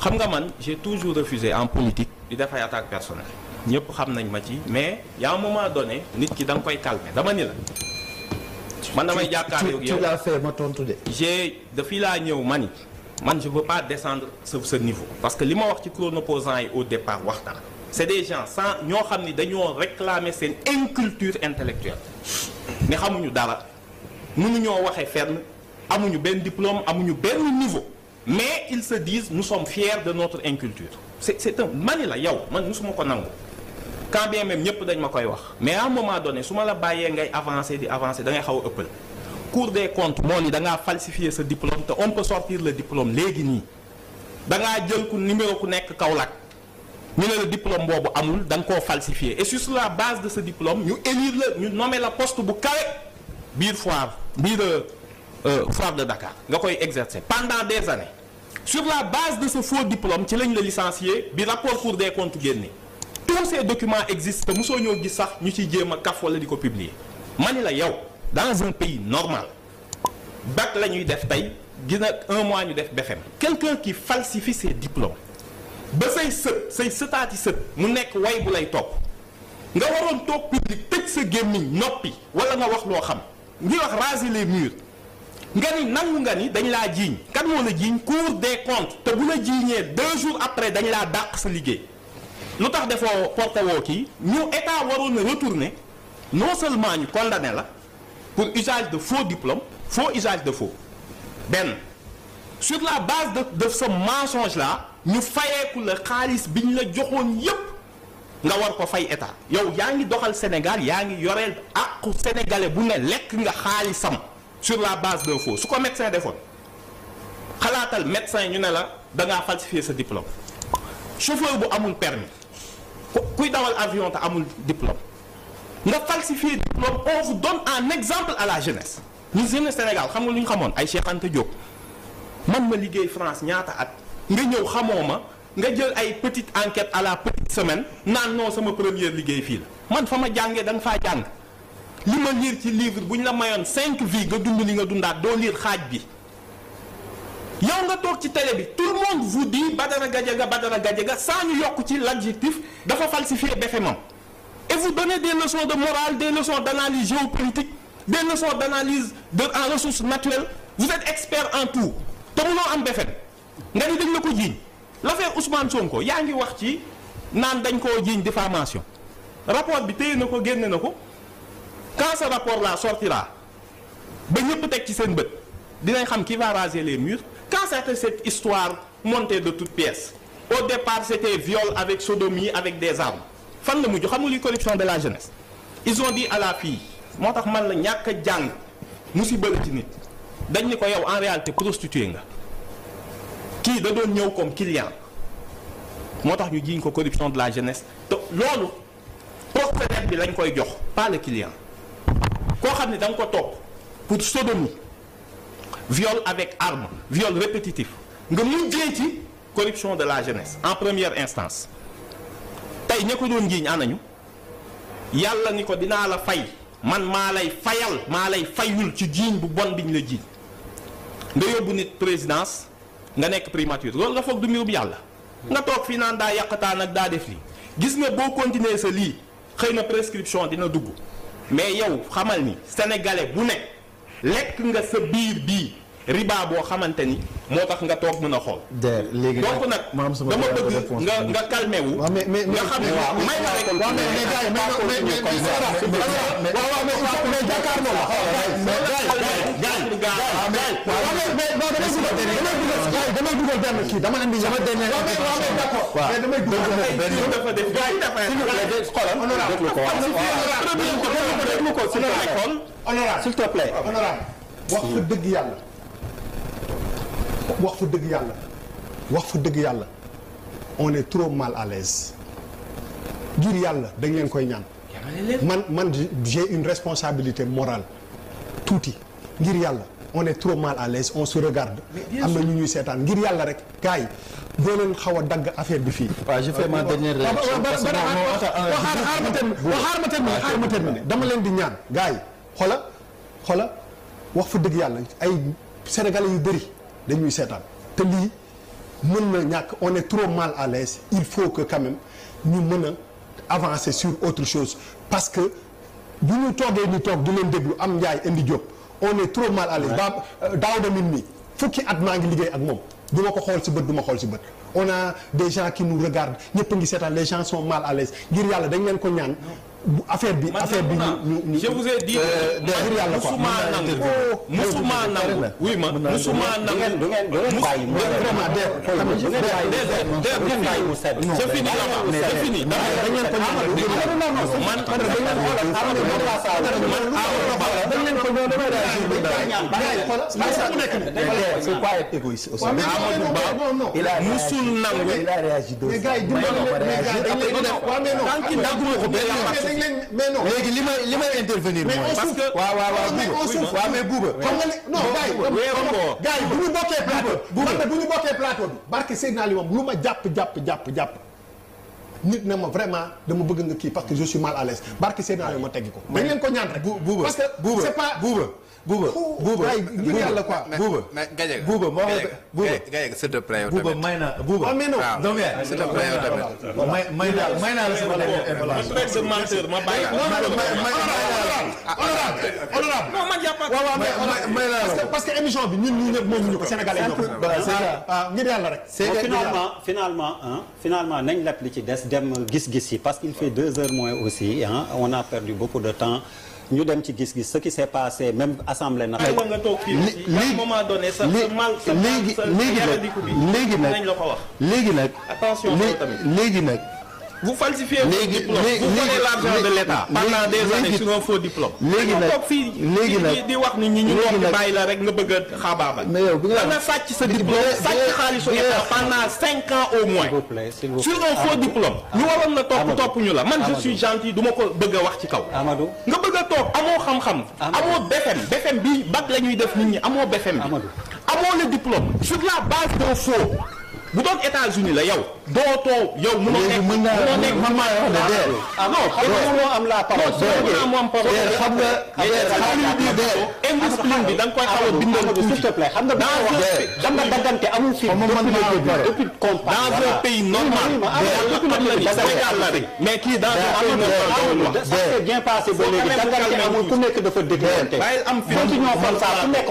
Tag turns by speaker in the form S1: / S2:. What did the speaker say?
S1: xam nga man j'ai toujours refusé en politique di def ay attaque personnelle ñëpp xam nañ ma ci mais y a un moment donné nit ki da nga koy calmer dama ni la man damay jàkkaarloo ak yow
S2: tu l'as fait ma tontu de.
S1: dafii laa ñëw man je veux pas descendre ce niveau parce que li ma wax ci chronoposants yi au départ waxtaan c'est des gens sans ñoo xam ni dañoo réclamer seen inculture intellectuelle mais xamuñu dara mënuñoo waxee fenn amuñu benn diplôme amuñu benn niveau mais ils se disent nous sommes fiers de notre inculture c'est un mani la yow man musuma ko nangu quand bien même ñëpp dañ ma koy wax mais à un moment donné su ma la bàyyee ngay avancer di avancer da ngay xaw a ëppal Cour des comptes moo ni da ngaa falsifier sa diplôme te on peut sortir le diplôme léegi nii da ngaa jël ku numéro ku nekk Kaolack ñu ne la diplôme boobu amul da nga koo falsifier et sur la base de ce diplôme ñu élire la ñu nommer la poste bu kawe biir foire de Dakar nga koy exercer pendant des années sur la base de ce faux diplôme ci lañ la licencier bi rapport Cour des comptes génne tous ces documents existent te mosoo ñoo gis sax ñu ciy jéem a kaf wala di ko publier mani la yow dans un pays normal bac la ñuy def tey gis na un mois ñu def BFEM quelqu'un qui falsifie ses diplômes ba say sëtaati sët mu nekk way bu lay topp nga waroon toog public tëj sa gémmiñ noppi wala nga wax loo xam ngi wax raser les murs nga ni nangu nga ni dañ laa jiiñ kan moo la jiiñ Cour des comptes te bu la jiiñee 2 jours après dañ laa dàq sa liggéey lu tax defoo porté woo kii ñu état waroon a retourner non seulement ñu condamné la pour usage de faux diplôme faux usage de faux benn sur la base de ce mensonge là ñu fayeeku la xaalis bi ñu la joxoon yépp nga war ko fay état yow yaa ngi doxal Sénégal yaa ngi yoreel àqu sénégalais bu ne lekk nga xaalisam sur la base d'un faux su ko médecin defoon xalaatal médecin ñu ne la da ngaa falsifier sa diplôme chauffeur bu amul permis kuy dawal avion te amul diplôme nga falsifier diplôme on vous donne un exemple à la jeunesse ñu jeunesse Sénégal xam nga lu ñu xamoon ay Cheikh Anta Diop man ma liggéey France ñaata at nga ñëw xamoo ma nga jël ay petite enquête à la petite semaine naan non sama première liggéey fii la man fa ma jàngee da nga faa jàng li ma lire ci livre bu ñu la mayoon 5 vies nga dund li nga dundaat doo lire xaaj bi yow nga toog ci télé bi tout le monde vous dit Badara Gadiaga sans ñu yokk ci l'adjectif dafa falsifier BFEM et vous donnez des leçons de morale des leçons d'analyse géopolitique des leçons d'analyse en ressources naturelles vous êtes expert en tout te mënoo am BFEM nga ni dañ la ko jiiñ l'affaire Ousmane Sonko yaa ngi wax ci naan dañ koo jiiñ diffamation rapport bi téye na ko génne na ko quand ce rapport là sortira ba ñëpp teg ci seen bët dinañ xam qui va raser les murs quand c'était cette histoire montée de toutes pièces au départ c'était viol avec sodomie avec des armes fan la mujj xam nga li corruption de la jeunesse ils ont dit à la fille moo tax man la ñàkk a jàng musiba la ci nit dañ ni ko yow en réalité prostituée nga kii da doon ñëw comme client moo tax ñu jiiñ ko corruption de la jeunesse te loolu proxénète bi lañ koy jox pas le client koo xam ne da nga ko topp pour sodomie viol avec arme viol répétitif nga mujjee ci corruption de la jeunesse en première instance tey ña ko doon jiiñ anañu yàlla ni ko dinaa la fay man maa lay fayul ci jiiñ bu bon biñ la jiiñ nga yóbbu nit présidence nga nekk primature loolu nga foog du mbirum yàlla nga toog fii naan daa yàqataan ak daa def lii gis nga boo continuer sa lii xëy na prescription dina dugg mais yow xamal ni sénégalais bu ne lekk nga sa biir bii riba boo xamante ni moo tax nga toog mën a xool.
S2: léegi
S1: donc nag dama bëgg nga calmé wu. nga xam ne may na rek. waaw mais gars yi
S2: damay dugal benn kii dama leen di sama dernier. waaw damay dugal s'il te plaît.
S3: wax fa dëgg yàlla on est trop mal à l'aise ngir yàlla dañ leen koy ñaan man j'ai une responsabilité morale tuuti ngir yàlla on est trop mal à l'aise on se regarde am na ñu ñuy seetaan ngir yàlla rek gars yi doo leen xaw a dagg affaire bi fii.
S2: waaw je fais ma dernière réaction
S3: xaar ma terminer dama leen di ñaan gars yi xola wax fa dëgg yàlla ay sénégalais yu bëri dañuy seetaan te lii mën na ñàkk on est trop mal à l'aise il faut que quand même ñu mën a avancer sur autre chose parce que bu ñu toogee ñu toog di leen déglu am njaay indi Diop on est trop mal à l'aise ba Daouda Mine mi fukki at maa ngi liggéey ak moom du ma ko xool ci bët du ma xool ci bët on a des gens qui nous regardent ñëpp a ngi seetaan les gens sont mal à l'aise ngir yàlla dañ leen ko ñaan affaire bi ñu
S1: je vous ai dit
S3: ngir yàlla quoi
S1: musuma nangu oui ma musuma nangu c'est fini là-bas c'est fini
S2: c'est pas être égoïste aussi.
S1: musul nangu
S3: mais non
S2: léegi li may intervenir mooy
S3: parce que
S2: waaw mais Bouba
S3: xam nga ne non gars yi bu ñu bokkee plateau bu ñu bokkee plateau bi barke Seydina Limam lu ma jàpp nit na ma vraiment dama bëgg nga kii parce que je suis mal à l'aise barke Seydina Limam ma teggi ko dañ leen ko ñaan rek
S2: Bouba
S3: parce que c'est pas
S2: Bouba
S3: ngir yàlla quoi
S2: Bouba Gadiaga s'il te plaît yow tamit Bouba may na Bouba mais non donc s'il te plaît yow tamit may naa la sama
S1: de menteur ma bàyyi
S3: honorable
S1: non man jàpp ak
S3: parce que émission bi ñun ñëpp moom ñu ko Sénégalais yi ngir yàlla rek
S4: finalement nañ lépp li ci des dem gis-gis yi parce qu'il fait 2 heures moins aussi on a perdu beaucoup de temps ñu dem ci gis-gis ce qui s'est passé même assemblée nationale.
S1: nga toog fii à un moment donné sa mal sa
S2: léegi nag
S1: attention tamit
S2: léegi nag
S1: vous falsifiez vos diplômes vous volez l'argent de l'État pendant des années sur un faux diplôme
S2: léegi nag
S1: toog fii di wax ni ñi ñu wax bàyyi la rek nga bëgg a xaabaabal
S2: mais yow bi
S1: nga sàcc sa diplôme sàcc xaalisu État pendant 5 ans au moins sur un faux diplôme ñu waroon na topp ñu la man je suis gentil du ma ko bëgg a wax ci kaw
S4: Amadou
S1: nga bëgg a toog amoo xam-xam amoo BFM bi bac la ñuy def nit ñi amoo BFM bi amoo le diplôme sur la base d'un faux bu doon États-Unis la yow dootoo yow mënoo nekk man maa wax ne de
S4: non mënoo am la parole
S2: xam nga
S1: indiscipline bi da nga koy xaw a bindal
S4: s'il te plaît xam nga dama daggante amul fi depuis
S1: dans un pays normal Sénégal la rek mais kii dans un pays normal
S4: ça s'est bien passé ba léegi daggante amul ku nekk dafa déggante
S1: am fi
S4: ñoo fal saa ku nekk